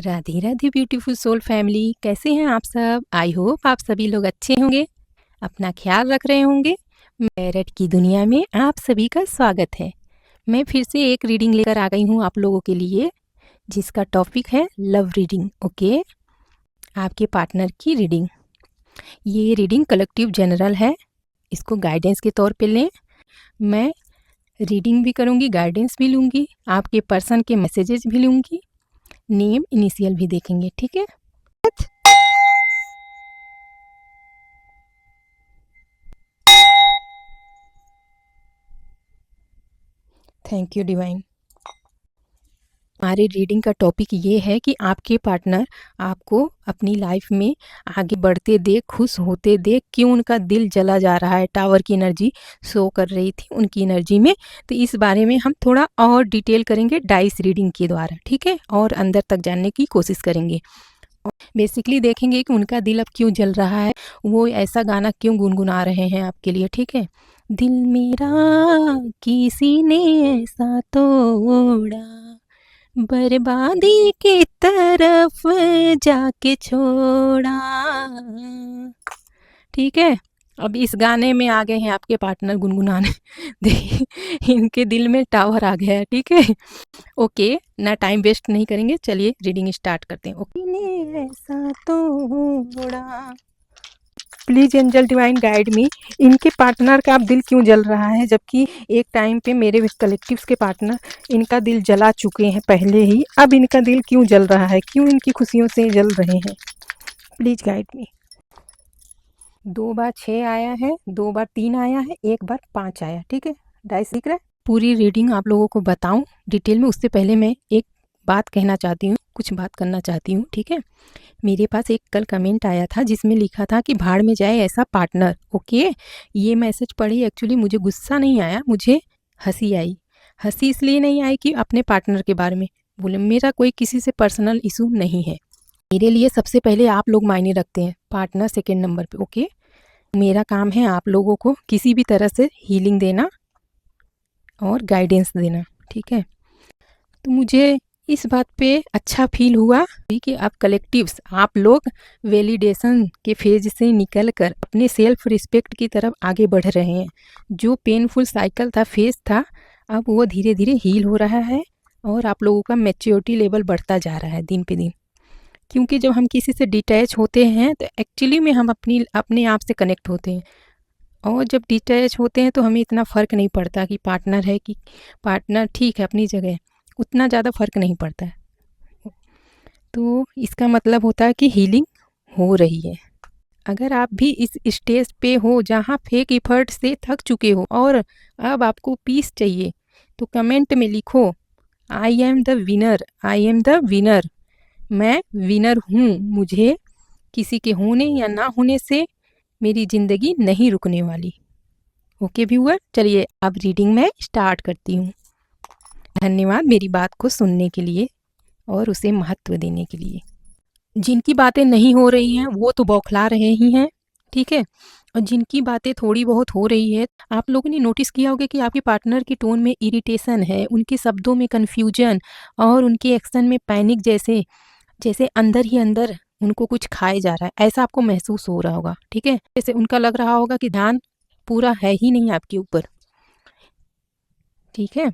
Radhe Radhe beautiful soul family, कैसे हैं आप सब। आई होप आप सभी लोग अच्छे होंगे, अपना ख्याल रख रहे होंगे। मेरठ की दुनिया में आप सभी का स्वागत है। मैं फिर से एक रीडिंग लेकर आ गई हूँ आप लोगों के लिए, जिसका टॉपिक है लव रीडिंग। ओके, आपके पार्टनर की रीडिंग। ये रीडिंग कलेक्टिव जनरल है, इसको गाइडेंस के तौर पे लें। मैं रीडिंग भी करूँगी, गाइडेंस भी लूँगी, आपके पर्सन के मैसेजेस भी लूँगी, नेम इनिशियल भी देखेंगे, ठीक है। Thank you divine. हमारी रीडिंग का टॉपिक ये है कि आपके पार्टनर आपको अपनी लाइफ में आगे बढ़ते देख, खुश होते देख, क्यों उनका दिल जला जा रहा है। टावर की एनर्जी शो कर रही थी उनकी एनर्जी में, तो इस बारे में हम थोड़ा और डिटेल करेंगे डाइस रीडिंग के द्वारा, ठीक है, और अंदर तक जानने की कोशिश करेंगे। बेसिकली देखेंगे कि उनका दिल अब क्यों जल रहा है, वो ऐसा गाना क्यों गुनगुना रहे हैं आपके लिए, ठीक है। दिल मेरा किसी ने ऐसा तोड़ा, बर्बादी की तरफ जाके छोड़ा, ठीक है। अब इस गाने में आ गए हैं आपके पार्टनर गुनगुनाने। देखिए इनके दिल में टावर आ गया है, ठीक है। ओके, ना टाइम वेस्ट नहीं करेंगे, चलिए रीडिंग स्टार्ट करते हैं। ओके, ने ऐसा तोड़ा, please angel divine guide me. इनके पार्टनर का अब दिल क्यों जल रहा है, जबकि एक टाइम पे मेरे कलेक्टिव्स के पार्टनर इनका दिल जला चुके हैं पहले ही, अब इनका दिल क्यों जल रहा है, क्यों इनकी खुशियों से जल रहे हैं, प्लीज गाइड मी। 2 बार 6 आया है, 2 बार 3 आया है, 1 बार 5 आया, ठीक है। डाइस दिख रहा है। पूरी रीडिंग आप लोगों को बताऊं डिटेल में, उससे पहले मैं एक बात कहना चाहती हूँ, कुछ बात करना चाहती हूँ, ठीक है। मेरे पास एक कल कमेंट आया था जिसमें लिखा था कि भाड़ में जाए ऐसा पार्टनर। ओके, ये मैसेज पढ़ी, एक्चुअली मुझे गुस्सा नहीं आया, मुझे हंसी आई। हंसी इसलिए नहीं आई कि अपने पार्टनर के बारे में बोले, मेरा कोई किसी से पर्सनल इशू नहीं है। मेरे लिए सबसे पहले आप लोग मायने रखते हैं, पार्टनर सेकेंड नंबर पे। ओके, मेरा काम है आप लोगों को किसी भी तरह से हीलिंग देना और गाइडेंस देना, ठीक है। तो मुझे इस बात पे अच्छा फील हुआ कि अब कलेक्टिव्स आप लोग वैलिडेशन के फेज से निकलकर अपने सेल्फ रिस्पेक्ट की तरफ आगे बढ़ रहे हैं। जो पेनफुल साइकिल था, फेज था, अब वो धीरे धीरे हील हो रहा है और आप लोगों का मैच्योरिटी लेवल बढ़ता जा रहा है दिन पे दिन। क्योंकि जब हम किसी से डिटैच होते हैं तो एक्चुअली में हम अपने आप से कनेक्ट होते हैं, और जब डिटैच होते हैं तो हमें इतना फ़र्क नहीं पड़ता कि पार्टनर है कि पार्टनर ठीक है अपनी जगह, उतना ज़्यादा फ़र्क नहीं पड़ता है। तो इसका मतलब होता है कि हीलिंग हो रही है। अगर आप भी इस स्टेज पे हो जहाँ फेक एफर्ट से थक चुके हो और अब आपको पीस चाहिए, तो कमेंट में लिखो, I am the winner, I am the winner. मैं विनर हूँ, मुझे किसी के होने या ना होने से मेरी ज़िंदगी नहीं रुकने वाली। ओके व्यूअर, चलिए अब रीडिंग में स्टार्ट करती हूँ। धन्यवाद मेरी बात को सुनने के लिए और उसे महत्व देने के लिए। जिनकी बातें नहीं हो रही हैं वो तो बौखला रहे ही हैं, ठीक है। और जिनकी बातें थोड़ी बहुत हो रही है, आप लोगों ने नोटिस किया होगा कि आपके पार्टनर की टोन में इरिटेशन है, उनके शब्दों में कन्फ्यूजन और उनके एक्शन में पैनिक, जैसे जैसे अंदर ही अंदर उनको कुछ खाए जा रहा है, ऐसा आपको महसूस हो रहा होगा, ठीक है। जैसे उनका लग रहा होगा कि ध्यान पूरा है ही नहीं आपके ऊपर, ठीक है।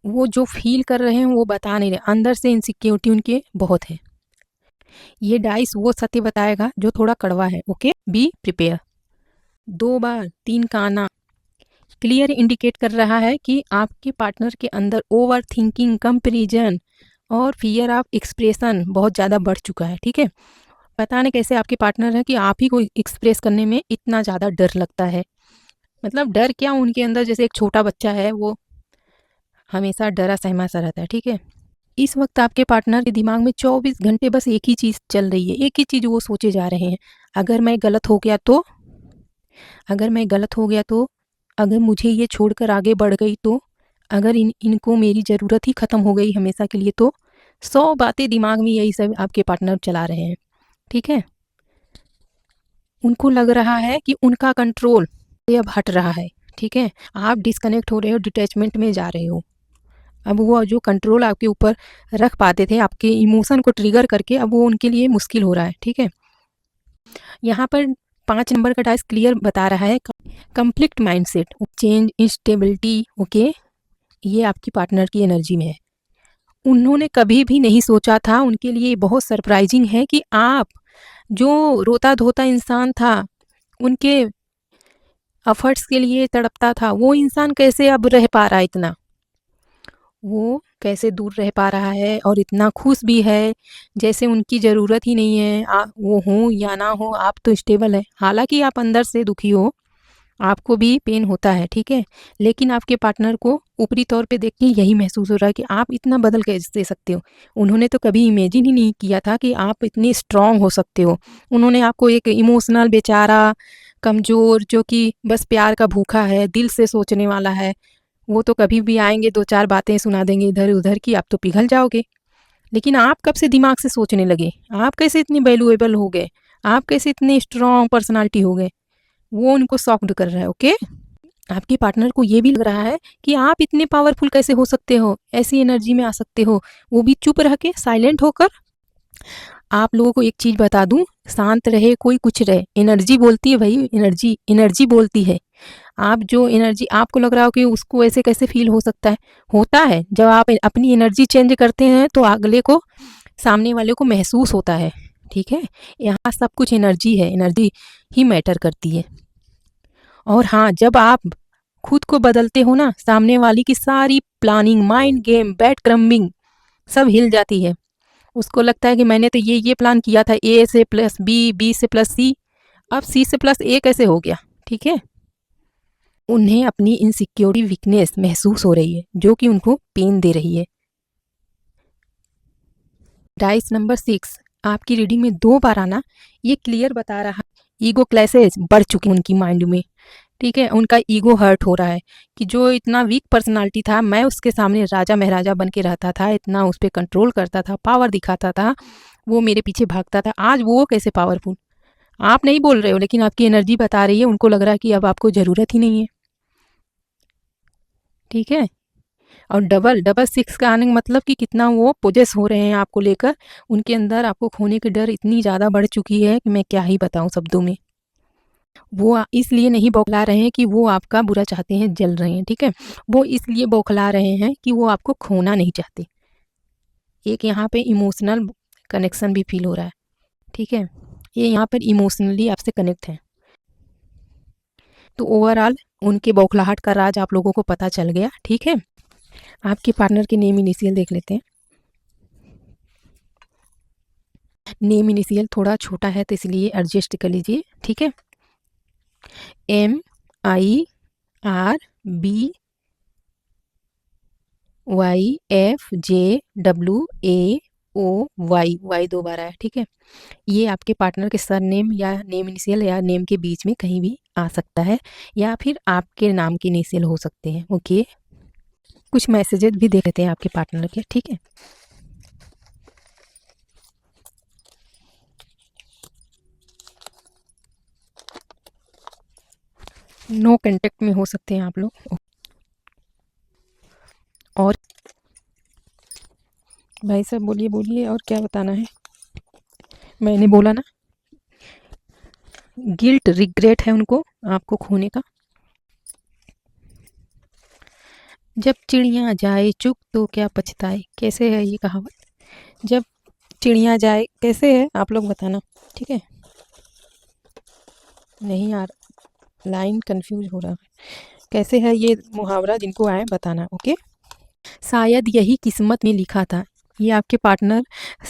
वो जो फील कर रहे हैं वो बता नहीं रहे, अंदर से इनसिक्योरिटी उनके बहुत है। ये डाइस वो सत्य बताएगा जो थोड़ा कड़वा है। Okay, be prepare. 2 बार 3 का आना क्लियर इंडिकेट कर रहा है कि आपके पार्टनर के अंदर ओवर थिंकिंग, कंपेरिजन और फियर ऑफ एक्सप्रेशन बहुत ज़्यादा बढ़ चुका है, ठीक है। पता नहीं कैसे आपके पार्टनर है कि आप ही को एक्सप्रेस करने में इतना ज़्यादा डर लगता है। मतलब डर क्या, उनके अंदर जैसे एक छोटा बच्चा है, वो हमेशा डरा सहमा सा रहता है, ठीक है। इस वक्त आपके पार्टनर के दिमाग में 24 घंटे बस एक ही चीज़ चल रही है, एक ही चीज़ वो सोचे जा रहे हैं, अगर मैं गलत हो गया तो, अगर मैं गलत हो गया तो, अगर मुझे ये छोड़कर आगे बढ़ गई तो, अगर इनको मेरी ज़रूरत ही ख़त्म हो गई हमेशा के लिए तो, 100 बातें दिमाग में यही सब आपके पार्टनर चला रहे हैं, ठीक है। उनको लग रहा है कि उनका कंट्रोल अब हट रहा है, ठीक है। आप डिस्कनेक्ट हो रहे हो, डिटैचमेंट में जा रहे हो, अब वो जो कंट्रोल आपके ऊपर रख पाते थे आपके इमोशन को ट्रिगर करके, अब वो उनके लिए मुश्किल हो रहा है, ठीक है। यहाँ पर 5 नंबर का डाइस क्लियर बता रहा है conflict mindset, change, instability, okay, ये आपकी पार्टनर की एनर्जी में है। उन्होंने कभी भी नहीं सोचा था, उनके लिए बहुत सरप्राइजिंग है कि आप जो रोता धोता इंसान था, उनके एफर्ट्स के लिए तड़पता था, वो इंसान कैसे अब रह पा रहा है इतना, वो कैसे दूर रह पा रहा है और इतना खुश भी है, जैसे उनकी ज़रूरत ही नहीं है। वो हो या ना हो, आप तो स्टेबल है। हालाँकि आप अंदर से दुखी हो, आपको भी पेन होता है, ठीक है? लेकिन आपके पार्टनर को ऊपरी तौर पे देख के यही महसूस हो रहा है कि आप इतना बदल कैसे सकते हो। उन्होंने तो कभी इमेजिन ही नहीं किया था कि आप इतने स्ट्रॉन्ग हो सकते हो। उन्होंने आपको एक इमोशनल बेचारा, कमज़ोर, जो कि बस प्यार का भूखा है, दिल से सोचने वाला है, वो तो कभी भी आएँगे, 2-4 बातें सुना देंगे इधर-उधर की, आप तो पिघल जाओगे। लेकिन आप कब से दिमाग से सोचने लगे? आप कैसे इतने वैल्यूएबल हो गए? आप कैसे इतने स्ट्रॉन्ग पर्सनैलिटी हो गए? वो उनको शॉक्ड कर रहा है, ओके? आपके पार्टनर को ये भी लग रहा है कि आप इतने पावरफुल कैसे हो सकते हो? ऐसी एनर्जी में आ सकते हो, वो भी चुप रह के, साइलेंट होकर। आप लोगों को एक चीज़ बता दूँ, शांत रहे कोई कुछ रहे, एनर्जी बोलती है भई, एनर्जी, एनर्जी बोलती है। आप जो एनर्जी आपको लग रहा हो कि उसको ऐसे कैसे फ़ील हो सकता है, होता है। जब आप अपनी एनर्जी चेंज करते हैं तो अगले को, सामने वाले को महसूस होता है, ठीक है? यहाँ सब कुछ एनर्जी है, एनर्जी ही मैटर करती है। और हाँ, जब आप खुद को बदलते हो ना, सामने वाली की सारी planning, mind game, bread crumbing सब हिल जाती है। उसको लगता है कि मैंने तो ये प्लान किया था, ए से प्लस बी, बी से प्लस सी, अब सी से प्लस ए कैसे हो गया, ठीक है? उन्हें अपनी इनसिक्योरिटी, वीकनेस महसूस हो रही है, जो कि उनको पेन दे रही है। डाइस नंबर 6 आपकी रीडिंग में 2 बार आना, ये क्लियर बता रहा है ईगो क्लैशेस बढ़ चुके हैं उनकी माइंड में, ठीक है? उनका ईगो हर्ट हो रहा है कि जो इतना वीक पर्सनालिटी था, मैं उसके सामने राजा महाराजा बन के रहता था, इतना उस पे कंट्रोल करता था, पावर दिखाता था, वो मेरे पीछे भागता था, आज वो कैसे पावरफुल? आप नहीं बोल रहे हो, लेकिन आपकी एनर्जी बता रही है, उनको लग रहा है कि अब आपको ज़रूरत ही नहीं है, ठीक है? और डबल डबल 6 का आने का मतलब कि कितना वो पोजेस हो रहे हैं आपको लेकर, उनके अंदर आपको खोने की डर इतनी ज़्यादा बढ़ चुकी है कि मैं क्या ही बताऊँ शब्दों में। वो इसलिए नहीं बौखला रहे हैं कि वो आपका बुरा चाहते हैं, जल रहे हैं, ठीक है? वो इसलिए बौखला रहे हैं कि वो आपको खोना नहीं चाहते। एक यहाँ पे इमोशनल कनेक्शन भी फ़ील हो रहा है, ठीक है? ये यहाँ पर इमोशनली आपसे कनेक्ट हैं। तो ओवरऑल उनके बौखलाहट का राज आप लोगों को पता चल गया, ठीक है? आपके पार्टनर के नेम इनिशियल देख लेते हैं। नेम इनिशियल थोड़ा छोटा है तो इसलिए एडजस्ट कर लीजिए, ठीक है? MIRBYFJWAOY, वाई 2 बार आया, ठीक है? ये आपके पार्टनर के सरनेम या नेम इनिशियल या नेम के बीच में कहीं भी आ सकता है, या फिर आपके नाम के इनिशियल हो सकते हैं, ओके? कुछ मैसेजेस भी देख लेते हैं आपके पार्टनर के, ठीक है? नो कॉन्टैक्ट में हो सकते हैं आप लोग। और भाई साहब बोलिए, बोलिए और क्या बताना है? मैंने बोला ना, गिल्ट, रिग्रेट है उनको आपको खोने का। जब चिड़िया जाए चुग तो क्या पछताए, कैसे है ये कहावत? जब चिड़िया जाए, कैसे है आप लोग बताना, ठीक है? नहीं यार, लाइन कंफ्यूज हो रहा है। कैसे है ये मुहावरा, जिनको आए बताना, ओके? शायद यही किस्मत में लिखा था। ये आपके पार्टनर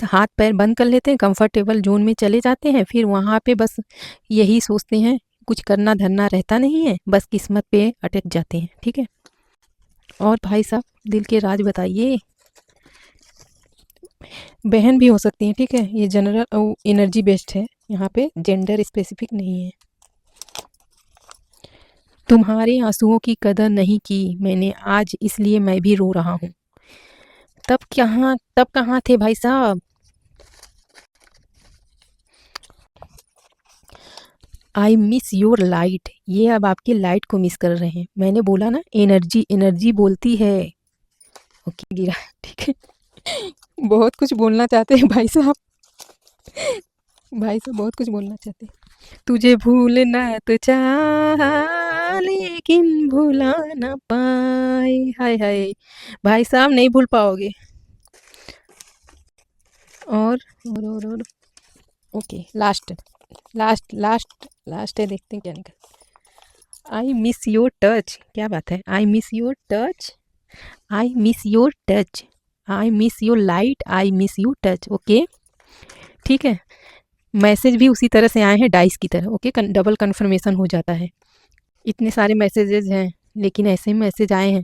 हाथ पैर बंद कर लेते हैं, कंफर्टेबल जोन में चले जाते हैं, फिर वहाँ पे बस यही सोचते हैं, कुछ करना धरना रहता नहीं है, बस किस्मत पे अटक जाते हैं, ठीक है? और भाई साहब दिल के राज बताइए। बहन भी हो सकती हैं, ठीक है? ये जनरल एनर्जी बेस्ड है, यहाँ पे जेंडर स्पेसिफिक नहीं है। तुम्हारे आंसुओं की कदर नहीं की मैंने आज, इसलिए मैं भी रो रहा हूँ। तब कहाँ थे भाई साहब? आई मिस योर लाइट, ये अब आपकी लाइट को मिस कर रहे हैं। मैंने बोला ना, एनर्जी, एनर्जी बोलती है। ओके गिरा, ठीक है। बहुत कुछ बोलना चाहते हैं भाई साहब, भाई साहब बहुत कुछ बोलना चाहते हैं। तुझे भूलना तो चाहा लेकिन भुला ना पाए, हाय हाय। भाई साहब नहीं भूल पाओगे। और okay, last last last last है, देखते हैं क्या निकल। आई मिस योर टच, क्या बात है, I miss your touch, I miss your touch, I miss your light, I miss you touch. Okay, ठीक है। मैसेज भी उसी तरह से आए हैं डाइस की तरह। ओके, डबल कन्फर्मेशन हो जाता है। इतने सारे मैसेजेस हैं लेकिन ऐसे मैसेज आए हैं,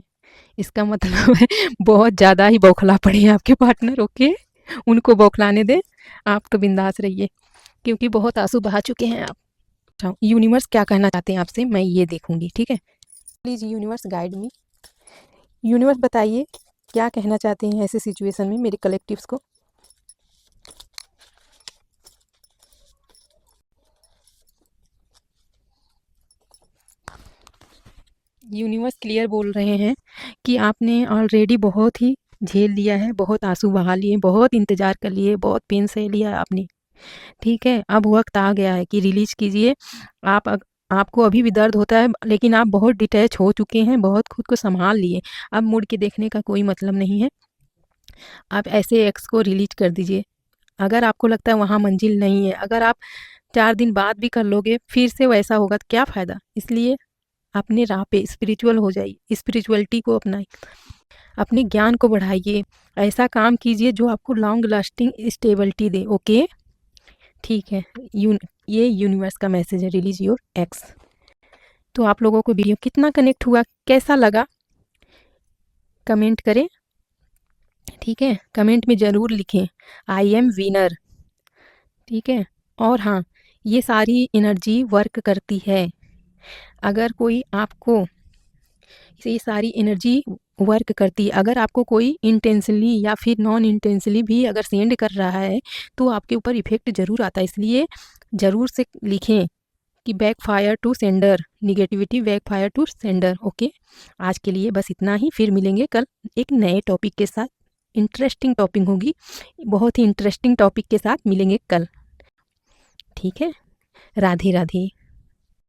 इसका मतलब है बहुत ज़्यादा ही बौखला पड़े हैं आपके पार्टनर। ओके, उनको बौखलाने दें, आप तो बिंदास रहिए क्योंकि बहुत आंसू बहा चुके हैं आप। अच्छा, यूनिवर्स क्या कहना चाहते हैं आपसे, मैं ये देखूंगी, ठीक है। Please universe guide me. Universe बताइए क्या कहना चाहते हैं ऐसे सिचुएशन में मेरे कलेक्टिव्स को। यूनिवर्स क्लियर बोल रहे हैं कि आपने ऑलरेडी बहुत ही झेल लिया है, बहुत आंसू बहा लिए, बहुत इंतज़ार कर लिए, बहुत पेन सह लिया आपने, ठीक है। अब वक्त आ गया है कि रिलीज कीजिए। आपको अभी भी दर्द होता है लेकिन आप बहुत डिटैच हो चुके हैं, बहुत खुद को संभाल लिए। अब मुड़ के देखने का कोई मतलब नहीं है। आप ऐसे एक्स को रिलीज कर दीजिए। अगर आपको लगता है वहाँ मंजिल नहीं है, अगर आप 4 दिन बाद भी कर लोगे फिर से वैसा होगा तो क्या फ़ायदा। इसलिए अपने राह पे स्पिरिचुअल हो जाइए, स्पिरिचुअलिटी को अपनाइए, अपने ज्ञान को बढ़ाइए, ऐसा काम कीजिए जो आपको लॉन्ग लास्टिंग स्टेबिलिटी दे। ओके, ठीक है। ये यूनिवर्स का मैसेज है, रिलीज योर एक्स। तो आप लोगों को वीडियो कितना कनेक्ट हुआ, कैसा लगा, कमेंट करें, ठीक है। कमेंट में ज़रूर लिखें आई एम विनर, ठीक है। और हाँ, ये सारी एनर्जी वर्क करती है। अगर कोई आपको, ये सारी एनर्जी वर्क करती है, अगर आपको कोई इंटेंशनली या फिर नॉन इंटेंशनली भी अगर सेंड कर रहा है तो आपके ऊपर इफेक्ट ज़रूर आता है। इसलिए ज़रूर से लिखें कि backfire to sender, negativity backfire to sender. Okay, आज के लिए बस इतना ही, फिर मिलेंगे कल एक नए टॉपिक के साथ। इंटरेस्टिंग टॉपिक होगी, बहुत ही इंटरेस्टिंग टॉपिक के साथ मिलेंगे कल, ठीक है। राधे राधे।